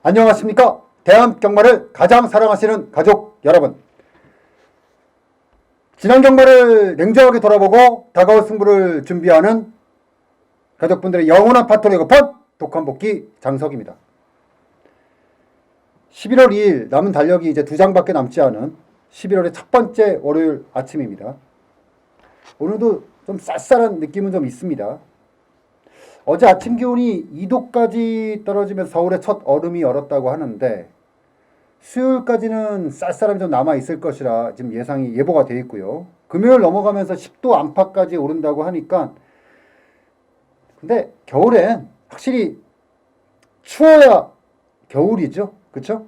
안녕하십니까? 대한 경마를 가장 사랑하시는 가족 여러분. 지난 경마를 냉정하게 돌아보고 다가올 승부를 준비하는 가족분들의 영원한 파트너 급한 독한복귀 장석입니다. 11월 2일 남은 달력이 이제 2장밖에 남지 않은 11월의 첫 번째 월요일 아침입니다. 오늘도 좀 쌀쌀한 느낌은 좀 있습니다. 어제 아침 기온이 2도까지 떨어지면서 서울의 첫 얼음이 얼었다고 하는데 수요일까지는 쌀쌀함이 좀 남아있을 것이라 지금 예보가 되어 있고요. 금요일 넘어가면서 10도 안팎까지 오른다고 하니까 근데 겨울엔 확실히 추워야 겨울이죠. 그쵸?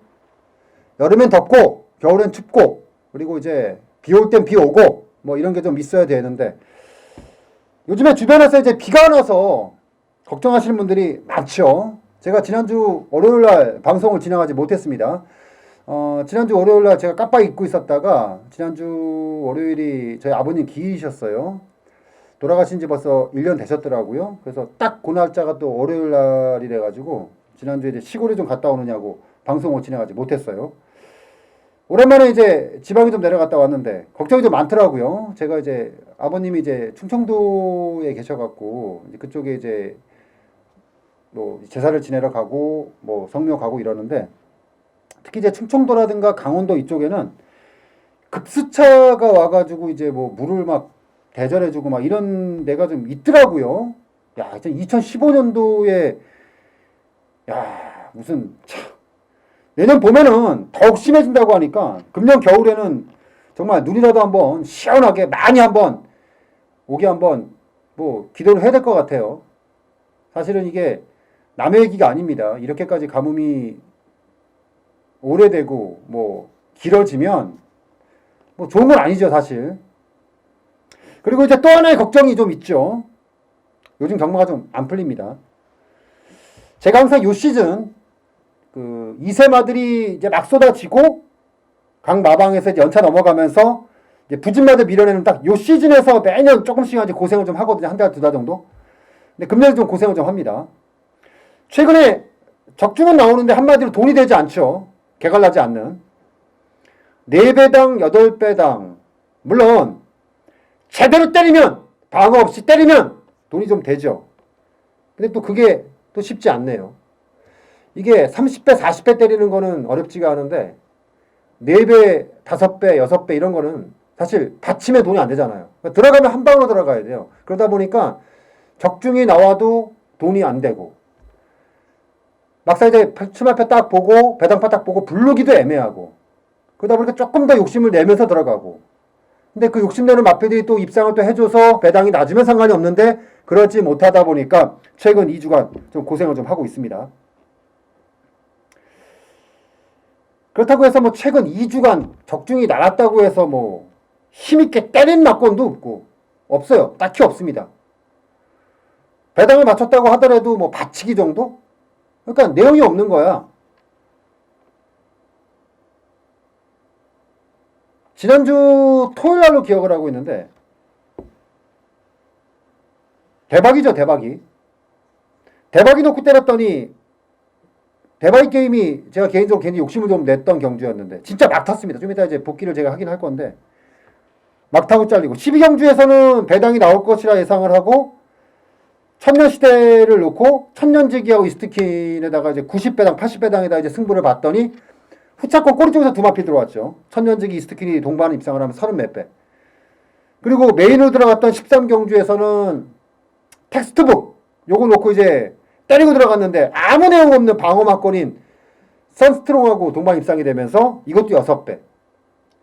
여름엔 덥고 겨울엔 춥고 그리고 이제 비 올 땐 비 오고 뭐 이런 게 좀 있어야 되는데 요즘에 주변에서 이제 비가 나서 걱정하시는 분들이 많죠. 제가 지난주 월요일날 방송을 진행하지 못했습니다. 지난주 월요일날 제가 깜빡 잊고 있었다가 지난주 월요일이 저희 아버님 기일이셨어요. 돌아가신 지 벌써 1년 되셨더라고요. 그래서 딱 그 날짜가 또 월요일날이래 가지고 지난주에 이제 시골에 좀 갔다 오느냐고 방송을 진행하지 못했어요. 오랜만에 이제 지방에 좀 내려갔다 왔는데 걱정이 좀 많더라고요. 제가 이제 아버님이 이제 충청도에 계셔갖고 그쪽에 이제 뭐 제사를 지내러 가고 뭐 성묘 가고 이러는데 특히 이제 충청도라든가 강원도 이쪽에는 급수차가 와가지고 이제 뭐 물을 막 대절해주고 막 이런 데가 좀 있더라고요. 야, 2015년도에 야 무슨 참 내년 봄에는 더욱 심해진다고 하니까 금년 겨울에는 정말 눈이라도 한번 시원하게 많이 한번 오게 한번 뭐 기도를 해야 될 것 같아요. 사실은 이게 남의 얘기가 아닙니다. 이렇게까지 가뭄이 오래되고 뭐 길어지면 뭐 좋은 건 아니죠, 사실. 그리고 이제 또 하나의 걱정이 좀 있죠. 요즘 경마가 좀 안 풀립니다. 제가 항상 요 시즌 그 2세마들이 이제 막 쏟아지고 각 마방에서 이제 연차 넘어가면서 이제 부진마들 밀어내는 딱 요 시즌에서 매년 조금씩 이제 고생을 좀 하거든요. 한 달, 두 달 정도. 근데 금년에 좀 고생을 좀 합니다. 최근에 적중은 나오는데 한마디로 돈이 되지 않죠. 개갈 나지 않는. 4배당, 8배당. 물론 제대로 때리면 방어 없이 때리면 돈이 좀 되죠. 근데 또 그게 또 쉽지 않네요. 이게 30배, 40배 때리는 거는 어렵지가 않은데 4배, 5배, 6배 이런 거는 사실 받침에 돈이 안 되잖아요. 그러니까 들어가면 한 방으로 들어가야 돼요. 그러다 보니까 적중이 나와도 돈이 안 되고 막상 이제 출마표 딱 보고 배당파 딱 보고 부르기도 애매하고 그러다 보니까 조금 더 욕심을 내면서 들어가고 근데 그 욕심내는 마표들이 또 입상을 또 해줘서 배당이 낮으면 상관이 없는데 그러지 못하다 보니까 최근 2주간 좀 고생을 좀 하고 있습니다. 그렇다고 해서 뭐 최근 2주간 적중이 나갔다고 해서 뭐 힘있게 때린 막건도 없고 없어요. 딱히 없습니다. 배당을 맞췄다고 하더라도 뭐 받치기 정도? 그러니까 내용이 없는 거야. 지난주 토요일 날로 기억을 하고 있는데 대박이죠, 대박이. 대박이 놓고 때렸더니 대박이 게임이 제가 개인적으로 괜히 욕심을 좀 냈던 경주였는데 진짜 막 탔습니다. 좀 이따 이제 복귀를 제가 하긴 할 건데 막 타고 잘리고 12경주에서는 배당이 나올 것이라 예상을 하고 천년시대를 놓고 천년지기하고 이스트킨에다가 이제 90배당, 80배당에다 이제 승부를 봤더니 후차권 꼬리 쪽에서 두 마피 들어왔죠. 천년지기 이스트킨이 동반 입상을 하면 30몇 배. 그리고 메인으로 들어갔던 13경주에서는 텍스트북 요거 놓고 이제 때리고 들어갔는데 아무 내용 없는 방어 막건인 선스트롱하고 동반 입상이 되면서 이것도 6배.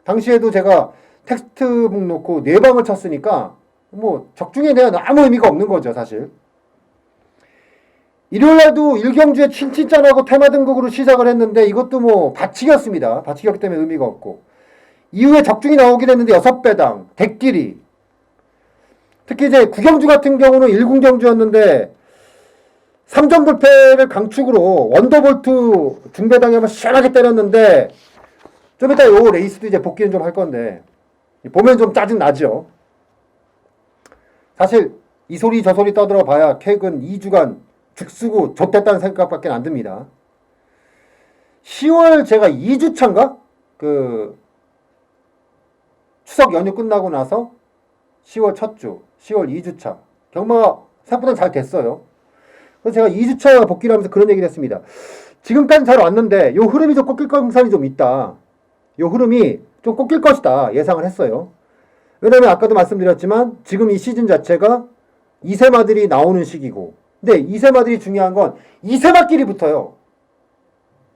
당시에도 제가 텍스트북 놓고 4방을 쳤으니까 뭐 적중에 대한 아무 의미가 없는 거죠, 사실. 일요일날도 1경주에 칭칭짠하고 테마 등극으로 시작을 했는데 이것도 뭐 받치기였습니다. 받치기였기 때문에 의미가 없고 이후에 적중이 나오긴 했는데 6배당, 덱끼리 특히 이제 9경주 같은 경우는 1군경주였는데 3점 불패를 강축으로 원더볼트 중배당에 한번 시원하게 때렸는데 좀 이따 요 레이스도 이제 복귀는 좀 할 건데 보면 좀 짜증 나죠. 사실 이 소리 저 소리 떠들어 봐야 최근 2주간 죽쓰고 좆됐다는 생각밖에 안 듭니다. 10월 제가 2주차인가? 그 추석 연휴 끝나고 나서 10월 첫 주, 10월 2주차. 경마가 생각보다 잘 됐어요. 그래서 제가 2주차 복귀를 하면서 그런 얘기를 했습니다. 지금까지 잘 왔는데 요 흐름이 좀 꺾일 가능성이 좀 있다. 요 흐름이 좀 꺾일 것이다 예상을 했어요. 왜냐면 아까도 말씀드렸지만 지금 이 시즌 자체가 2세마들이 나오는 시기고, 근데 2세마들이 중요한 건 2세마끼리 붙어요.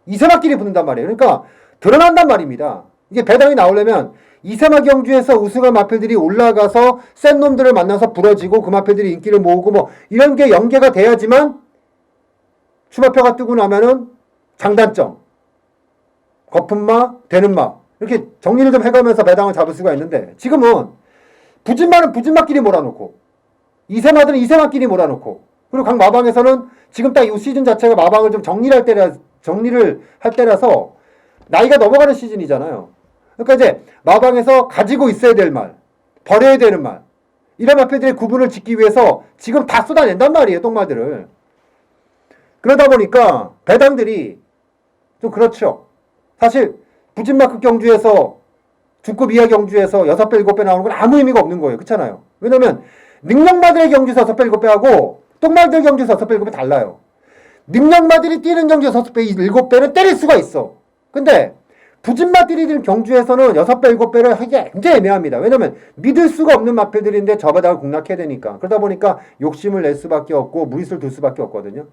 2세마끼리 붙는단 말이에요. 그러니까 드러난단 말입니다. 이게 배당이 나오려면 2세마 경주에서 우승한 마필들이 올라가서 센 놈들을 만나서 부러지고 그 마필들이 인기를 모으고 뭐 이런 게 연계가 돼야지만 추마표가 뜨고 나면은 장단점, 거품마, 되는마 이렇게 정리를 좀 해가면서 배당을 잡을 수가 있는데, 지금은 부진마는 부진마끼리 몰아놓고 2세마들은 2세마끼리 몰아놓고, 그리고 각 마방에서는 지금 딱 이 시즌 자체가 마방을 좀 정리를 할 때라서 나이가 넘어가는 시즌이잖아요. 그러니까 이제 마방에서 가지고 있어야 될 말, 버려야 되는 말, 이런 마필들의 구분을 짓기 위해서 지금 다 쏟아낸단 말이에요, 똥말들을. 그러다 보니까 배당들이 좀 그렇죠. 사실 부진마크 경주에서 중급 이하 경주에서 6배 7배 나오는 건 아무 의미가 없는 거예요. 그렇잖아요. 왜냐면 능력마들의 경주에서 6배 7배 하고 똥말들 경주에서 6배 7배 달라요. 능력마들이 뛰는 경주에서 6배 7배는 때릴 수가 있어. 근데 부진마들이 뛰는 경주에서는 6배 7배를 하기가 굉장히 애매합니다. 왜냐면 믿을 수가 없는 마필들인데 저 바닥을 공략해야 되니까. 그러다 보니까 욕심을 낼 수밖에 없고 무리수를 둘 수밖에 없거든요.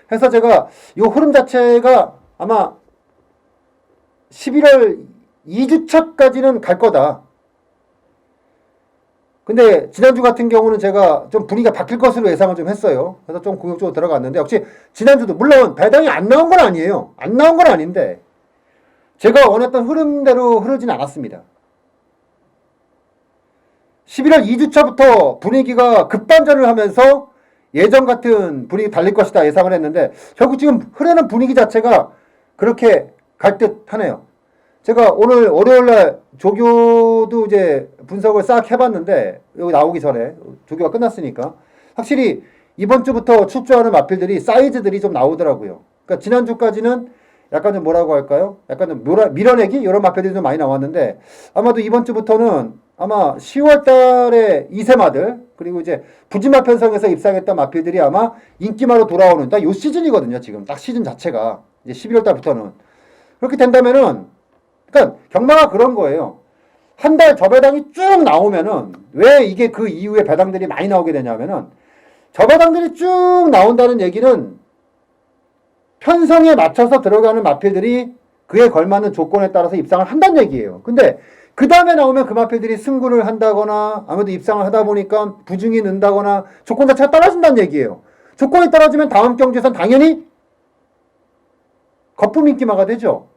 그래서 제가 이 흐름 자체가 아마 11월 2주차까지는 갈 거다. 근데 지난주 같은 경우는 제가 좀 분위기가 바뀔 것으로 예상을 좀 했어요. 그래서 좀 공격적으로 들어갔는데, 역시 지난주도 물론 배당이 안 나온 건 아니에요. 안 나온 건 아닌데 제가 원했던 흐름대로 흐르진 않았습니다. 11월 2주차부터 분위기가 급반전을 하면서 예전 같은 분위기 달릴 것이다 예상을 했는데, 결국 지금 흐르는 분위기 자체가 그렇게 갈 듯 하네요. 제가 오늘 월요일날 조교도 이제 분석을 싹 해봤는데, 여기 나오기 전에 조교가 끝났으니까 확실히 이번 주부터 출조하는 마필들이 사이즈들이 좀 나오더라고요. 그러니까 지난주까지는 약간 좀 뭐라고 할까요? 약간 좀 밀어내기 이런 마필들이 좀 많이 나왔는데, 아마도 이번 주부터는 아마 10월 달에 2세마들, 그리고 이제 부진마 편성에서 입상했던 마필들이 아마 인기마로 돌아오는 딱 요 시즌이거든요. 지금 딱 시즌 자체가 이제 11월 달부터는 그렇게 된다면은, 그러니까 경마가 그런 거예요. 한 달 저배당이 쭉 나오면은, 왜 이게 그 이후에 배당들이 많이 나오게 되냐면은, 저배당들이 쭉 나온다는 얘기는 편성에 맞춰서 들어가는 마필들이 그에 걸맞는 조건에 따라서 입상을 한다는 얘기예요. 근데 그 다음에 나오면 그 마필들이 승부를 한다거나 아무래도 입상을 하다 보니까 부중이 는다거나 조건 자체가 떨어진다는 얘기예요. 조건이 떨어지면 다음 경주에선 당연히 거품 인기마가 되죠.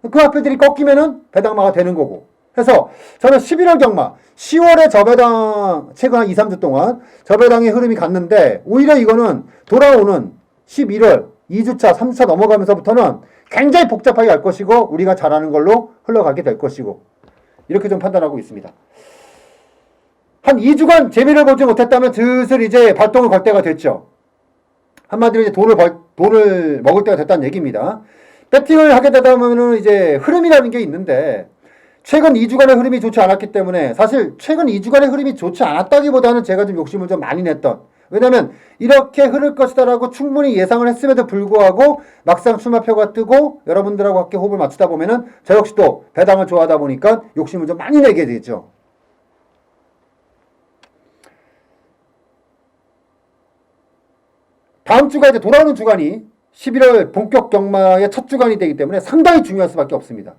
그 마필들이 꺾이면은 배당마가 되는 거고. 그래서 저는 11월 경마, 10월에 저배당 최근 한 2, 3주 동안 저배당의 흐름이 갔는데, 오히려 이거는 돌아오는 11월 2주차, 3주차 넘어가면서부터는 굉장히 복잡하게 갈 것이고 우리가 잘하는 걸로 흘러가게 될 것이고, 이렇게 좀 판단하고 있습니다. 한 2주간 재미를 보지 못했다면 슬슬 이제 발동을 걸 때가 됐죠. 한마디로 이제 돈을 먹을 때가 됐다는 얘기입니다. 배팅을 하게 되다 보면은 이제 흐름이라는 게 있는데, 최근 2주간의 흐름이 좋지 않았기 때문에, 사실 최근 2주간의 흐름이 좋지 않았다기보다는 제가 좀 욕심을 좀 많이 냈던, 왜냐면 이렇게 흐를 것이다라고 충분히 예상을 했음에도 불구하고 막상 추마표가 뜨고 여러분들하고 함께 호흡을 맞추다 보면은 저 역시 또 배당을 좋아하다 보니까 욕심을 좀 많이 내게 되죠. 다음 주가 이제 돌아오는 주간이 11월 본격 경마의 첫 주간이 되기 때문에 상당히 중요할 수밖에 없습니다.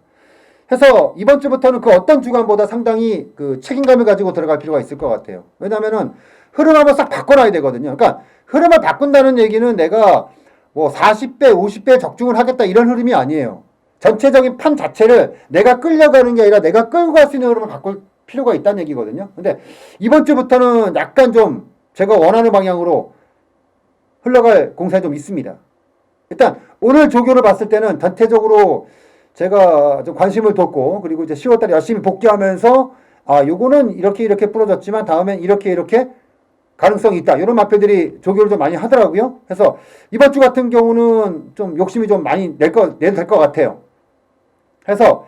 해서 이번 주부터는 그 어떤 주간보다 상당히 그 책임감을 가지고 들어갈 필요가 있을 것 같아요. 왜냐면은 흐름 한번 싹 바꿔놔야 되거든요. 그러니까 흐름을 바꾼다는 얘기는 내가 뭐 40배, 50배 적중을 하겠다 이런 흐름이 아니에요. 전체적인 판 자체를 내가 끌려가는 게 아니라 내가 끌고 갈 수 있는 흐름을 바꿀 필요가 있다는 얘기거든요. 근데 이번 주부터는 약간 좀 제가 원하는 방향으로 흘러갈 공세가 좀 있습니다. 일단 오늘 조교를 봤을 때는 전체적으로 제가 좀 관심을 뒀고, 그리고 이제 10월달에 열심히 복귀하면서 요거는 이렇게 부러졌지만 다음엔 이렇게 가능성이 있다. 이런 마필들이 조교를 좀 많이 하더라고요. 그래서 이번 주 같은 경우는 좀 욕심이 좀 많이 내도 될 것 같아요. 그래서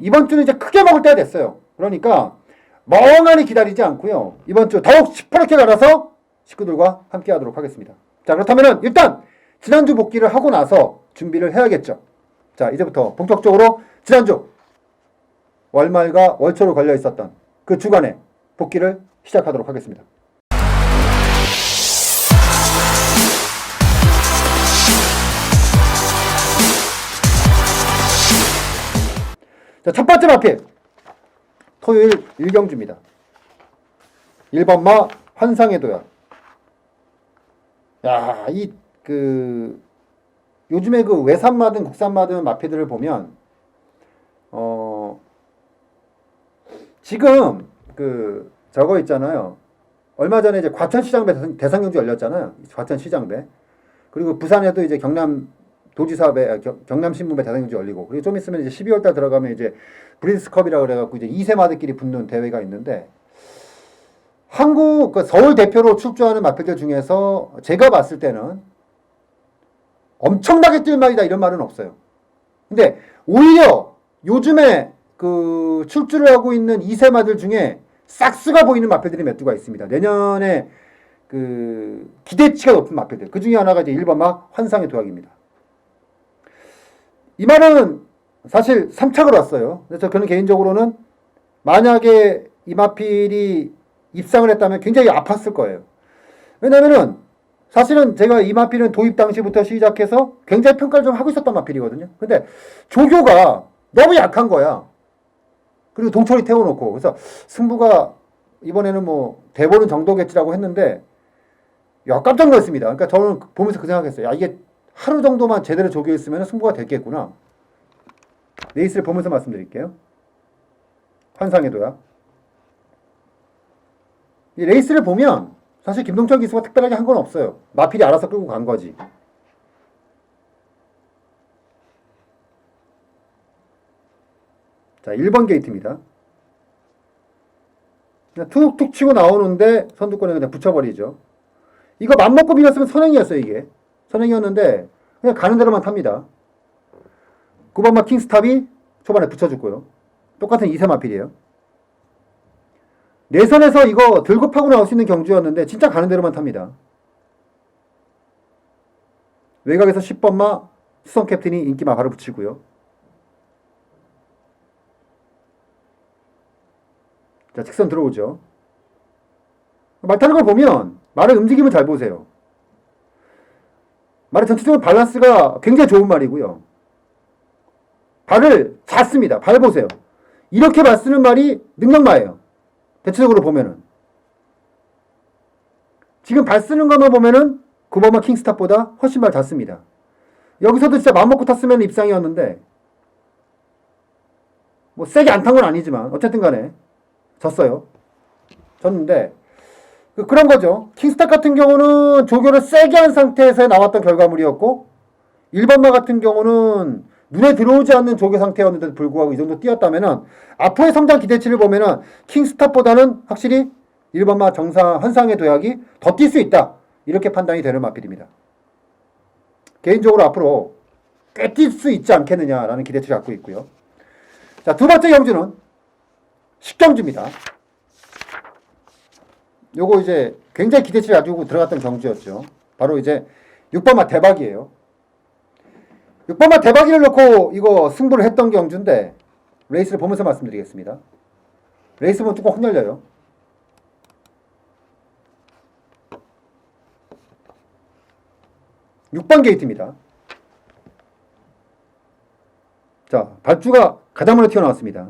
이번 주는 이제 크게 먹을 때가 됐어요. 그러니까 멍하니 기다리지 않고요. 이번 주 더욱 시퍼렇게 갈아서 식구들과 함께 하도록 하겠습니다. 자, 그렇다면 일단 지난주 복귀를 하고 나서 준비를 해야겠죠. 자, 이제부터 본격적으로 지난주 월말과 월초로 걸려 있었던 그 주간에 복귀를 시작하도록 하겠습니다. 자, 첫 번째 마필 토요일 1경주입니다. 1번마 환상의 도약. 야, 요즘에 그 외산마든 국산마든 마필들을 보면 지금 저거 있잖아요. 얼마 전에 이제 과천시장배 대상경주 열렸잖아요. 과천시장배. 그리고 부산에도 이제 경남도지사배, 경남신문배 대상경주 열리고, 그리고 좀 있으면 이제 12월달 들어가면 이제 브리스컵이라고 그래갖고 이제 2세마들끼리 붙는 대회가 있는데, 한국 서울 대표로 출조하는 마필들 중에서 제가 봤을 때는 엄청나게 뛸만이다 이런 말은 없어요. 근데 오히려 요즘에 출주를 하고 있는 2세마들 중에 싹스가 보이는 마필들이 몇 두가 있습니다. 내년에 기대치가 높은 마필들. 그 중에 하나가 이제 1번마 환상의 도약입니다. 이 말은 사실 3착을 왔어요. 그래서 저는 개인적으로는 만약에 이 마필이 입상을 했다면 굉장히 아팠을 거예요. 왜냐면은 사실은 제가 이 마필은 도입 당시부터 시작해서 굉장히 평가를 좀 하고 있었던 마필이거든요. 근데 조교가 너무 약한 거야. 그리고 동철이 태워놓고. 그래서 승부가 이번에는 뭐 대보는 정도겠지라고 했는데, 야, 깜짝 놀랐습니다. 그러니까 저는 보면서 그 생각했어요. 야, 이게 하루 정도만 제대로 조교했으면 승부가 됐겠구나. 레이스를 보면서 말씀드릴게요. 환상의 도약. 이 레이스를 보면 사실 김동철 기수가 특별하게 한 건 없어요. 마필이 알아서 끌고 간 거지. 자, 1번 게이트입니다. 그냥 툭툭 치고 나오는데 선두권에 그냥 붙여버리죠. 이거 맘먹고 밀었으면 선행이었어요, 이게. 선행이었는데 그냥 가는 대로만 탑니다. 9번마 킹스탑이 초반에 붙여줬고요. 똑같은 2세 마필이에요. 내선에서 이거 들고 파고 나올 수 있는 경주였는데 진짜 가는 대로만 탑니다. 외곽에서 10번마 수성 캡틴이 인기마 바로 붙이고요. 자, 직선 들어오죠. 말 타는 걸 보면 말의 움직임을 잘 보세요. 말의 전체적으로 밸런스가 굉장히 좋은 말이고요. 발을 잘 씁니다. 발 보세요. 이렇게 말 쓰는 말이 능력마예요. 대체적으로 보면은. 지금 발 쓰는 것만 보면은 9번마 킹스탑보다 훨씬 말 잘 씁니다. 여기서도 진짜 마음먹고 탔으면 입상이었는데, 뭐 세게 안 탄 건 아니지만 어쨌든 간에 졌어요. 졌는데 그런 거죠. 킹스탑 같은 경우는 조교를 세게 한 상태에서 나왔던 결과물이었고, 1번마 같은 경우는 눈에 들어오지 않는 조교 상태였는데도 불구하고 이 정도 뛰었다면은 앞으로의 성장 기대치를 보면은 킹스탑보다는 확실히 1번마 환상의 도약이 더 뛸 수 있다. 이렇게 판단이 되는 마필입니다. 개인적으로 앞으로 꽤 뛸 수 있지 않겠느냐라는 기대치를 갖고 있고요. 자, 두 번째 경주는 10경주입니다. 요거 이제 굉장히 기대치를 가지고 들어갔던 경주였죠. 바로 이제 6번마 대박이에요. 6번마 대박이를 놓고 이거 승부를 했던 경주인데, 레이스를 보면서 말씀드리겠습니다. 레이스 보면 뚜껑 확 열려요. (6번) 게이트입니다. 자, 발주가 가장 먼저 튀어나왔습니다.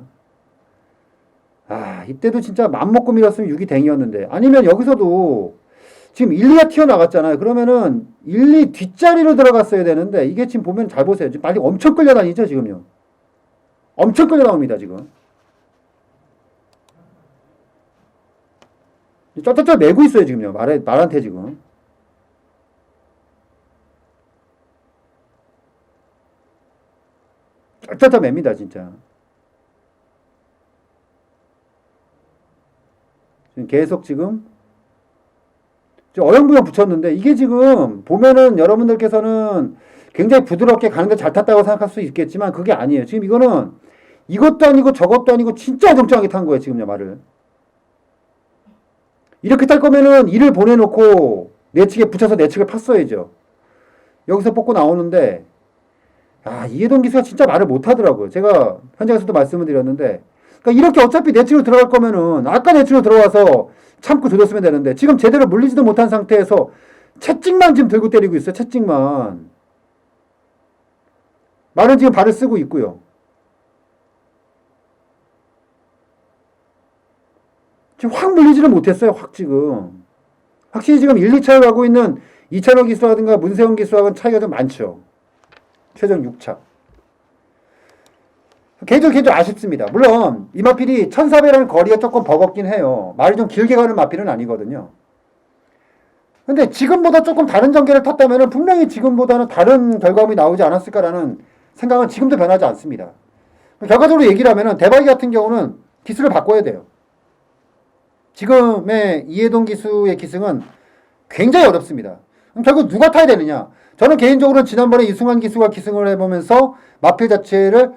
아, 이때도 진짜 맘먹고 밀었으면 6이 댕이었는데, 아니면 여기서도 지금 1, 2가 튀어나갔잖아요. 그러면은 1, 2 뒷자리로 들어갔어야 되는데, 이게 지금 보면 잘 보세요. 지금 빨리 엄청 끌려다니죠, 지금요. 엄청 끌려나옵니다, 지금. 쩌쩌쩌 매고 있어요, 지금요. 말한테 지금. 쩌쩌쩌 맵니다, 진짜. 계속 지금 어영부영 붙였는데 이게 지금 보면은 여러분들께서는 굉장히 부드럽게 가는데 잘 탔다고 생각할 수 있겠지만 그게 아니에요. 지금 이거는 이것도 아니고 저것도 아니고 진짜 어정쩡하게 탄 거예요. 지금요 말을. 이렇게 탈 거면은 이를 보내놓고 내측에 붙여서 내측을 팠어야죠. 여기서 뽑고 나오는데 이해동 기수가 진짜 말을 못하더라고요. 제가 현장에서도 말씀을 드렸는데 그러니까 이렇게 어차피 내측으로 들어갈 거면은 아까 내측으로 들어와서 참고 조졌으면 되는데 지금 제대로 물리지도 못한 상태에서 채찍만 지금 들고 때리고 있어요. 채찍만. 말은 지금 발을 쓰고 있고요. 지금 확 물리지를 못했어요. 확 지금. 확실히 지금 1, 2차를 가고 있는 이찬호 기수라든가 문세영 기수하고는 차이가 좀 많죠. 최종 6차. 개인적으로 아쉽습니다. 물론 이 마필이 1400이라는 거리가 조금 버겁긴 해요. 말이 좀 길게 가는 마필은 아니거든요. 근데 지금보다 조금 다른 전개를 탔다면 분명히 지금보다는 다른 결과물이 나오지 않았을까라는 생각은 지금도 변하지 않습니다. 결과적으로 얘기를 하면 대박이 같은 경우는 기수를 바꿔야 돼요. 지금의 이해동 기수의 기승은 굉장히 어렵습니다. 그럼 결국 누가 타야 되느냐? 저는 개인적으로 지난번에 이승환 기수가 기승을 해보면서 마필 자체를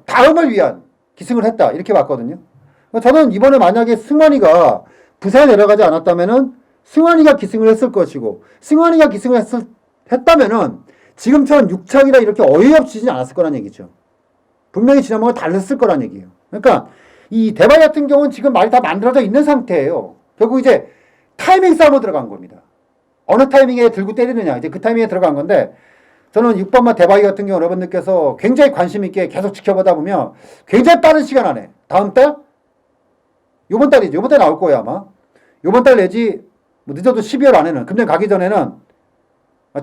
다음을 위한 기승을 했다 이렇게 봤거든요. 저는 이번에 만약에 승환이가 부산에 내려가지 않았다면은 승환이가 기승을 했을 것이고 승환이가 기승을 했다면은 지금처럼 6창이라 이렇게 어이없지진 않았을 거란 얘기죠. 분명히 지난번에 달랐을 거란 얘기예요. 그러니까 이 대바이 같은 경우는 지금 말이 다 만들어져 있는 상태예요. 결국 이제 타이밍 싸움으로 들어간 겁니다. 어느 타이밍에 들고 때리느냐 이제 그 타이밍에 들어간 건데 저는 6번마 대바이 같은 경우 여러분들께서 굉장히 관심 있게 계속 지켜보다 보면 굉장히 빠른 시간 안에 다음 달? 요번 달이죠. 요번 달 나올 거예요 아마. 요번 달 내지 뭐 늦어도 12월 안에는 금년 가기 전에는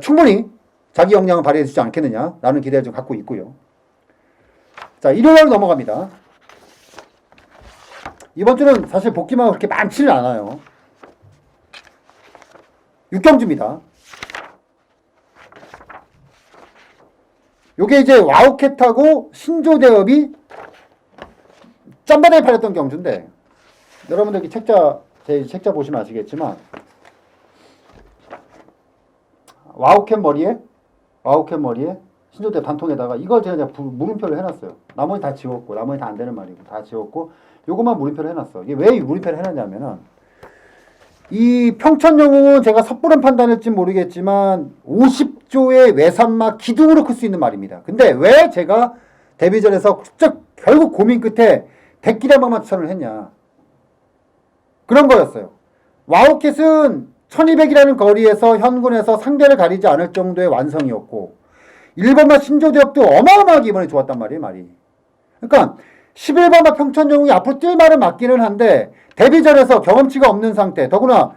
충분히 자기 역량을 발휘해 주지 않겠느냐 라는 기대를 좀 갖고 있고요. 자, 일요일로 넘어갑니다. 이번 주는 사실 복귀만 그렇게 많지는 않아요. 6경주입니다. 요게 이제 와우캣하고 신조대업이 짬바닥에 팔렸던 경주인데 여러분들 제 책자 보시면 아시겠지만 와우캣 머리에 신조대 단통에다가 이걸 제가 물음표를 해놨어요. 나머지 다 지웠고 나머지 다 안 되는 말이고 다 지웠고 요것만 물음표를 해놨어. 이게 왜 물음표를 해놨냐면은 이 평천영웅은 제가 섣부른 판단일지 모르겠지만 50조의 외산막 기둥으로 클 수 있는 말입니다. 근데 왜 제가 데뷔전에서 결국 고민 끝에 대끼리 한 방만 추천을 했냐. 그런 거였어요. 와우캣은 1200이라는 거리에서 현군에서 상대를 가리지 않을 정도의 완성이었고 1번마 신조대업도 어마어마하게 이번에 좋았단 말이에요. 말이. 그러니까 11번마 평천영웅이 앞으로 뛸 말은 맞기는 한데 데뷔전에서 경험치가 없는 상태 더구나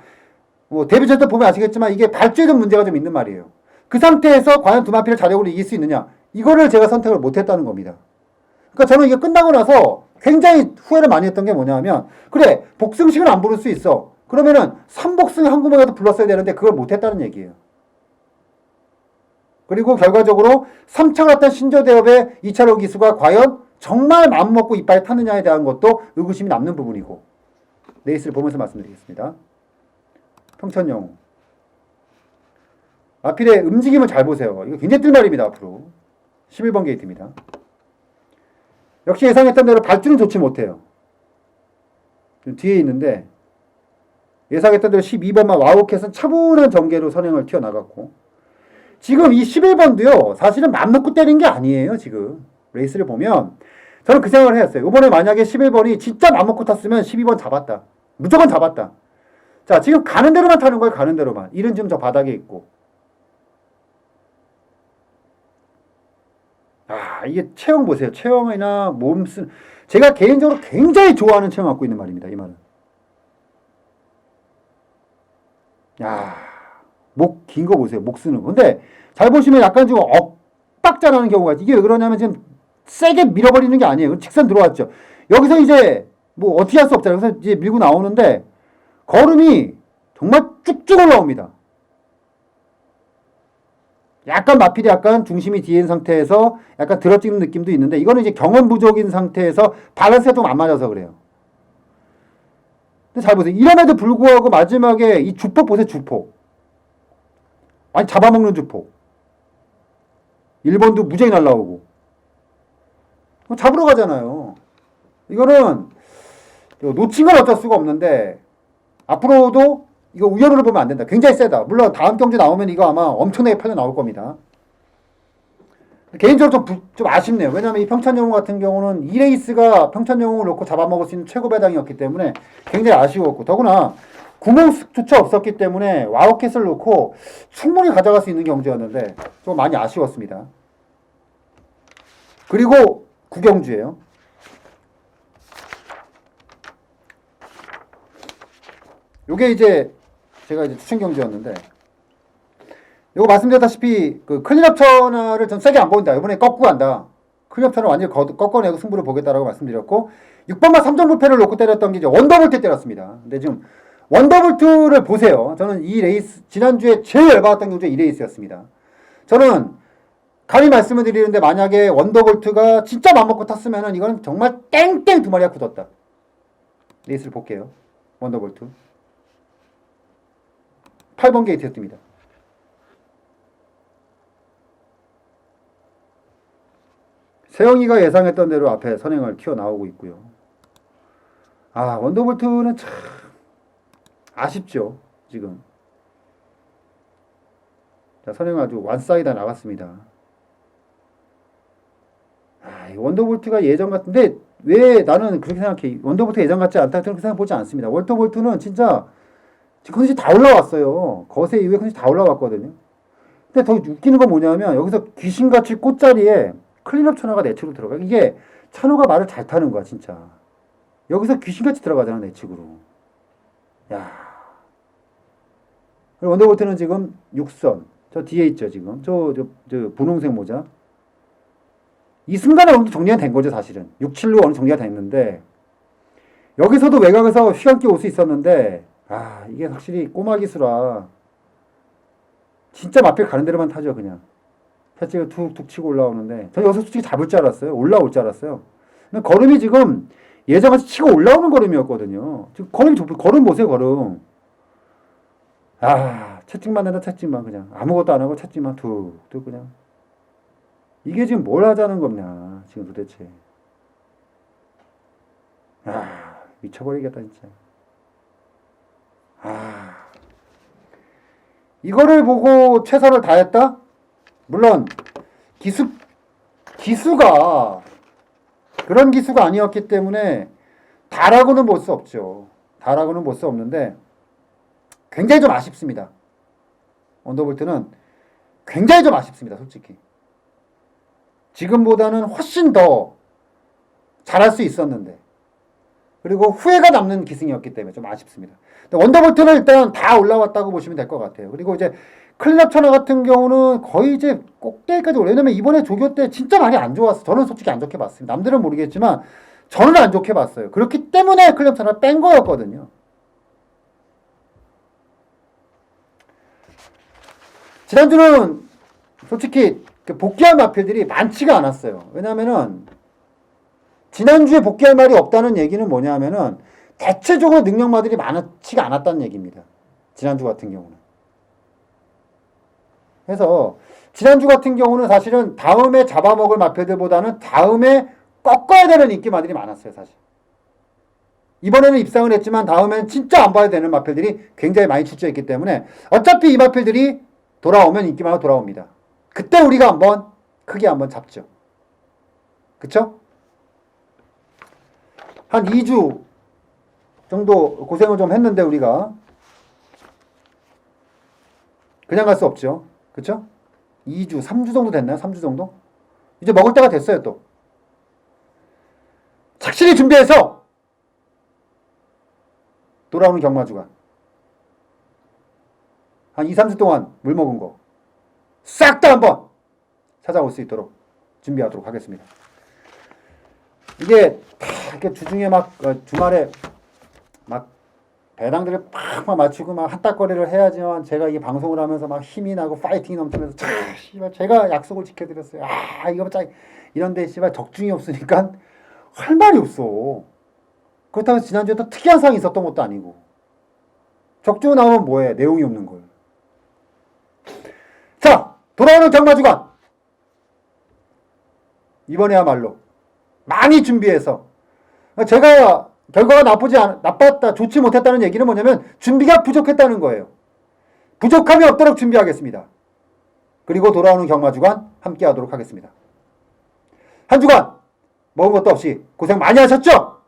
뭐 데뷔전 때 보면 아시겠지만 이게 발주에도 문제가 좀 있는 말이에요. 그 상태에서 과연 두 마필을 자력으로 이길 수 있느냐 이거를 제가 선택을 못했다는 겁니다. 그러니까 저는 이게 끝나고 나서 굉장히 후회를 많이 했던 게 뭐냐면 그래 복승식은 안 부를 수 있어. 그러면은 3복승 한 구멍이라도 불렀어야 되는데 그걸 못했다는 얘기예요. 그리고 결과적으로 3차 갔던 신조대업의 2차로 기수가 과연 정말 마음먹고 이빨에 타느냐에 대한 것도 의구심이 남는 부분이고 레이스를 보면서 말씀드리겠습니다. 평천영웅 마필의 움직임을 잘 보세요. 이거 굉장히 뜰 말입니다. 앞으로 11번 게이트입니다. 역시 예상했던 대로 발주는 좋지 못해요. 좀 뒤에 있는데 예상했던 대로 12번만 와우캣은 차분한 전개로 선행을 튀어나갔고 지금 이 11번도요 사실은 맘먹고 때린 게 아니에요. 지금 레이스를 보면 저는 그 생각을 했어요. 이번에 만약에 11번이 진짜 맘먹고 탔으면 12번 잡았다. 무조건 잡았다. 자 지금 가는 대로만 타는 거예요. 가는 대로만. 일은 지금 저 바닥에 있고 이게 체형 보세요. 체형이나 몸쓰 제가 개인적으로 굉장히 좋아하는 체형 갖고 있는 말입니다. 이 말은. 목 긴 거 보세요. 목 쓰는 거. 근데 잘 보시면 약간 좀 엇박자나는 경우가 이게 왜 그러냐면 지금 세게 밀어버리는 게 아니에요. 직선 들어왔죠. 여기서 이제 뭐 어떻게 할 수 없잖아요. 그래서 이제 밀고 나오는데 걸음이 정말 쭉쭉 올라옵니다. 약간 마필이 약간 중심이 뒤에 있는 상태에서 약간 들어찍는 느낌도 있는데 이거는 이제 경험 부족인 상태에서 밸런스가 좀 안 맞아서 그래요. 근데 잘 보세요. 이럼에도 불구하고 마지막에 이 주포 보세요. 주포. 아니 잡아먹는 주포. 1번도 무지하게 날라오고. 잡으러 가잖아요. 이거는 놓친 건 어쩔 수가 없는데 앞으로도 이거 우연으로 보면 안 된다. 굉장히 세다. 물론 다음 경주 나오면 이거 아마 엄청나게 팔려 나올 겁니다. 개인적으로 좀 아쉽네요. 왜냐하면 이 평천영웅 같은 경우는 이 레이스가 평천영웅을 놓고 잡아먹을 수 있는 최고 배당이었기 때문에 굉장히 아쉬웠고, 더구나 구멍조차 없었기 때문에 와우캣을 놓고 충분히 가져갈 수 있는 경주였는데 좀 많이 아쉬웠습니다. 그리고 구경주예요. 요게 이제 제가 이제 추천 경주였는데, 요거 말씀드렸다시피 그 클린업 천하를 좀 세게 안 보인다. 이번에 꺾고 간다. 클린업 천하를 완전히 꺾어내고 승부를 보겠다라고 말씀드렸고, 6번마 3점 불패를 놓고 때렸던 게 이제 원더볼트 때렸습니다. 근데 지금 원더볼트를 보세요. 저는 이 레이스 지난주에 제일 열받았던 경주가 이 레이스였습니다. 저는 감히 말씀을 드리는데 만약에 원더볼트가 진짜 맘먹고 탔으면은 이건 정말 땡땡 두 마리가 굳었다. 레이스를 볼게요. 원더볼트 8번 게이트였습니다. 세영이가 예상했던 대로 앞에 선행을 튀어나오고 있고요. 아, 원더볼트는 참 아쉽죠. 지금 자, 선행 아주 완사이다 나갔습니다. 아, 원더볼트가 예전 같은데 왜 나는 그렇게 생각해? 원더볼트 예전 같지 않다 그렇게 생각보지 않습니다. 원더볼트는 진짜 지금 컨디션 다 올라왔어요. 거세 이후에 컨디션 다 올라왔거든요. 근데 더 웃기는 건 뭐냐면 여기서 귀신같이 꽃자리에 클린업 천하가 내측으로 들어가. 이게 찬호가 말을 잘 타는 거야 진짜. 여기서 귀신같이 들어가잖아 내측으로. 야. 그리고 원더볼트는 지금 6선. 저 뒤에 있죠 지금. 저 분홍색 모자. 이 순간에 어느 정도 정리가 된 거죠 사실은. 6, 7로 어느 정리가 됐는데 여기서도 외곽에서 휘감기 올 수 있었는데 아 이게 확실히 꼬마 기수라 진짜 마필 가는 대로만 타죠 그냥. 살짝을 툭툭 치고 올라오는데 저는 여기서 솔직히 잡을 줄 알았어요. 올라올 줄 알았어요. 근데 걸음이 지금 예전같이 치고 올라오는 걸음이었거든요. 지금 걸음 보세요 걸음. 아 채찍만 된다 채찍만 그냥 아무것도 안 하고 채찍만 툭툭 그냥. 이게 지금 뭘 하자는 겁냐 지금 도대체. 아 미쳐버리겠다 진짜. 아 이거를 보고 최선을 다했다? 물론 기수가 그런 기수가 아니었기 때문에 다라고는 볼 수 없죠. 다라고는 볼 수 없는데 굉장히 좀 아쉽습니다. 원더볼트는 굉장히 좀 아쉽습니다. 솔직히. 지금보다는 훨씬 더 잘할 수 있었는데 그리고 후회가 남는 기승이었기 때문에 좀 아쉽습니다. 원더볼트는 일단 다 올라왔다고 보시면 될 것 같아요. 그리고 이제 클린업 천하 같은 경우는 거의 이제 꼭대기까지 올라. 왜냐면 이번에 조교 때 진짜 많이 안 좋았어. 저는 솔직히 안 좋게 봤습니다. 남들은 모르겠지만 저는 안 좋게 봤어요. 그렇기 때문에 클린업 천하 뺀 거였거든요. 지난주는 솔직히 복귀한 마필들이 많지가 않았어요. 왜냐면은 지난주에 복귀할 말이 없다는 얘기는 뭐냐면은 대체적으로 능력마들이 많지가 않았다는 얘기입니다. 지난주 같은 경우는. 그래서 지난주 같은 경우는 사실은 다음에 잡아먹을 마필들보다는 다음에 꺾어야 되는 인기마들이 많았어요. 사실. 이번에는 입상을 했지만 다음엔 진짜 안 봐야 되는 마필들이 굉장히 많이 출제했기 때문에 어차피 이 마필들이 돌아오면 인기마가 돌아옵니다. 그때 우리가 한번 크게 한번 잡죠. 그쵸? 한 2주 정도 고생을 좀 했는데 우리가 그냥 갈 수 없죠. 그쵸? 2주, 3주 정도 됐나요? 3주 정도? 이제 먹을 때가 됐어요 또. 착실히 준비해서 돌아오는 경마주가 한 2, 3주 동안 물 먹은 거 싹 다 한번 찾아올 수 있도록 준비하도록 하겠습니다. 이게 이렇게 주중에 막 주말에 막 배당들을 팍 맞추고 막 한따거리를 해야지만 제가 이 방송을 하면서 막 힘이 나고 파이팅이 넘치면서 씨발 제가 약속을 지켜드렸어요. 아 이거 짜 이런데 씨발 적중이 없으니까 할 말이 없어. 그렇다고 해서 지난주에 또 특이한 상황이 있었던 것도 아니고. 적중 나오면 뭐해? 내용이 없는 걸. 자, 돌아오는 경마주간. 이번에야말로 많이 준비해서 제가 결과가 나빴다, 좋지 못했다는 얘기는 뭐냐면 준비가 부족했다는 거예요. 부족함이 없도록 준비하겠습니다. 그리고 돌아오는 경마주간 함께 하도록 하겠습니다. 한 주간 먹은 것도 없이 고생 많이 하셨죠?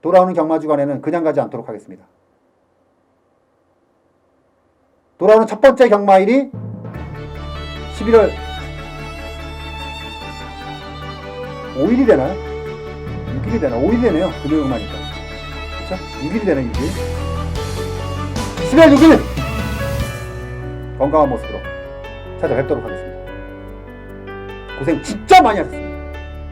돌아오는 경마주간에는 그냥 가지 않도록 하겠습니다. 돌아오는 첫 번째 경마일이 11월 5일이 되나요? 6일이 되나? 5일이 되네요. 금요일마니까. 그쵸? 6일이 되네, 6일. 11월 6일! 건강한 모습으로 찾아뵙도록 하겠습니다. 고생 진짜 많이 하셨습니다.